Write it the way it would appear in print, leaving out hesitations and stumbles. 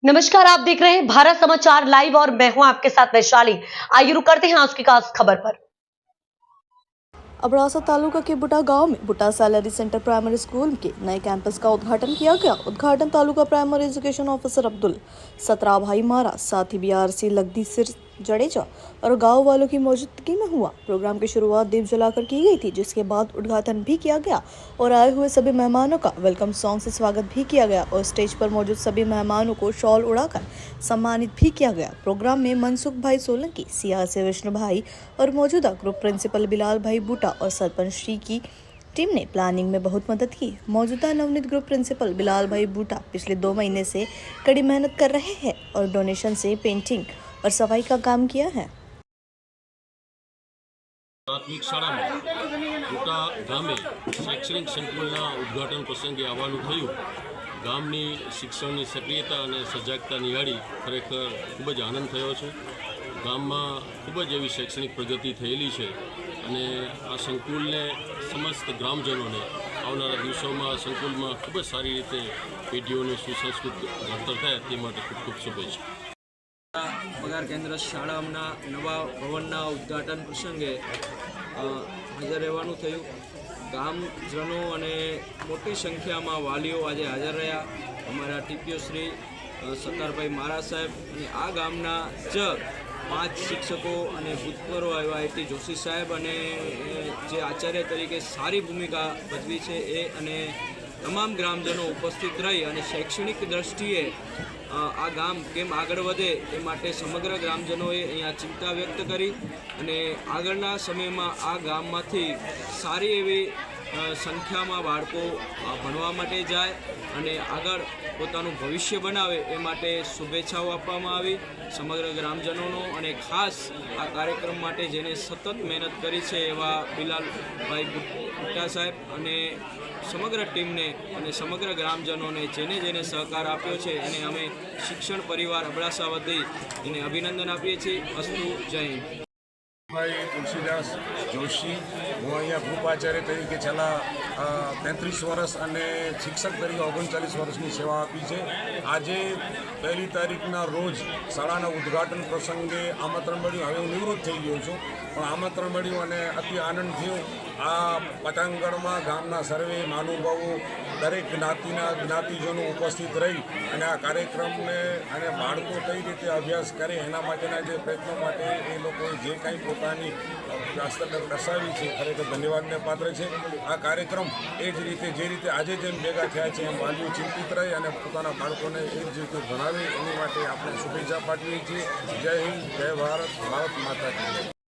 नमस्कार, आप देख रहे हैं भारत समाचार लाइव और मैं हूं आपके साथ वैशाली। आइए रुक करते हैं आज की खास खबर पर। अबड़ासा तालुका के बुटा गांव में बुटा सैलरी सेंटर प्राइमरी स्कूल के नए कैंपस का उद्घाटन किया गया। उद्घाटन taluka primary education officer Abdul सतरा भाई मारा, साथ ही बीआरसी लगदी सिर जडेजा और गांव वालों की मौजूदगी में हुआ। प्रोग्राम की शुरुआत दीप जलाकर की गई थी, जिसके बाद उद्घाटन भी किया गया और आए हुए सभी मेहमानों का वेलकम सॉन्ग से स्वागत भी किया गया और स्टेज पर मौजूद सभी मेहमानों को शॉल उड़ाकर सम्मानित भी किया गया। प्रोग्राम में मनसुख भाई सोलंकी, सीआरसी विष्णु भाई और मौजूदा ग्रुप प्रिंसिपल बिलाल भाई बूटा और सरपंच श्री की टीम ने प्लानिंग में बहुत मदद की। मौजूदा नवनीत ग्रुप प्रिंसिपल बिलाल भाई बूटा पिछले 2 महीने से कड़ी मेहनत कर रहे हैं और डोनेशन से पेंटिंग और सफाई का काम किया है। प्राथमिक शाला में बुटा गामे शैक्षणिक संकुलना उद्घाटन प्रसंगे आवવાનું થયું। ગામની શિક્ષણની સક્રિયતા અને સજાગતા નિહાળી ખરેખર ખૂબ જ આનંદ થયો છે। ગામમાં ખૂબ જ એવી શૈક્ષણિક પ્રગતિ થયેલી છે અને આ સંકુલને સમસ્ત ગ્રામજનોને આવનારા દિવસોમાં સંકુલમાં ખૂબ જ સારી રીતે પેઢીઓનું સુસંસ્કૃત ઘડતર થાય તે માટે ખૂબ ખૂબ શુભેચ્છા। પગાર કેન્દ્ર શાળાના નવા ભવનના ઉદ્ઘાટન પ્રસંગે હાજર રહેવાનું થયું। ગામજનો અને મોટી સંખ્યામાં વાલીઓ આજે હાજર રહ્યા। અમારા ટીપીઓ શ્રી સત્તારભાઈ મારા સાહેબ અને આ ગામના જ 5 શિક્ષકો અને ભૂતપૂર્વ આઈઆઈટી જોશી સાહેબ અને જે આચાર્ય તરીકે સારી ભૂમિકા ભજવી છે એ અને તમામ ગ્રામજનો ઉપસ્થિત રહી અને શૈક્ષણિક દ્રષ્ટિએ આ ગામ કેમ આગળ વધે એ માટે સમગ્ર ગ્રામજનોએ અહીંયા ચિંતા વ્યક્ત કરી અને આગળના સમયમાં આ ગામમાંથી સારી એવી સંખ્યામાં બાળકો ભણવા માટે જાય અને આગળ પોતાનું ભવિષ્ય બનાવે એ માટે શુભેચ્છાઓ આપવામાં આવી સમગ્ર ગ્રામજનોનો અને ખાસ આ કાર્યક્રમ માટે જેને સતત મહેનત કરી છે એવા બિલાલભાઈ બુટ્ટા સાહેબ અને સમગ્ર ટીમને અને સમગ્ર ગ્રામજનોને જેને જેને સહકાર આપ્યો છે એને અમે શિક્ષણ પરિવાર અબડાસા વતી એને અભિનંદન આપીએ છીએ। અસ્તુ, જય હિન્દ। ભાઈ તુલસીદાસ જોશી, હું અહીંયા ગ્રુપ આચાર્ય તરીકે છેલ્લા 33 વર્ષ અને શિક્ષક તરીકે 39 વર્ષની સેવા આપી છે। આજે 1 તારીખના રોજ શાળાના ઉદ્ઘાટન પ્રસંગે આમંત્રણ મળ્યું। હવે હું નિવૃત્ત થઈ ગયો છું, પણ આમંત્રણ મળ્યું અને અતિ આનંદ થયો। આ પતંગગઢમાં ગામના સર્વે મહાનુભાવો દરેક જ્ઞાતિજનો ઉપસ્થિત રહી અને આ કાર્યક્રમને અને બાળકો કઈ રીતે અભ્યાસ કરે એના માટેના જે પ્રયત્નો માટે એ લોકોએ જે કાંઈ પોતાની દર્શાવી છે ખરેખર ધન્યવાદને પાત્ર છે। આ કાર્યક્રમ એ જ રીતે જે રીતે આજે જેમ ભેગા થયા છે એમ વાલીઓ ચિંતિત રહે અને પોતાના બાળકોને એ જ રીતે ભણાવે એની માટે આપણે શુભેચ્છા પાઠવીએ છીએ। જય હિન્દ, જય ભારત, ભારત માતા કી જય।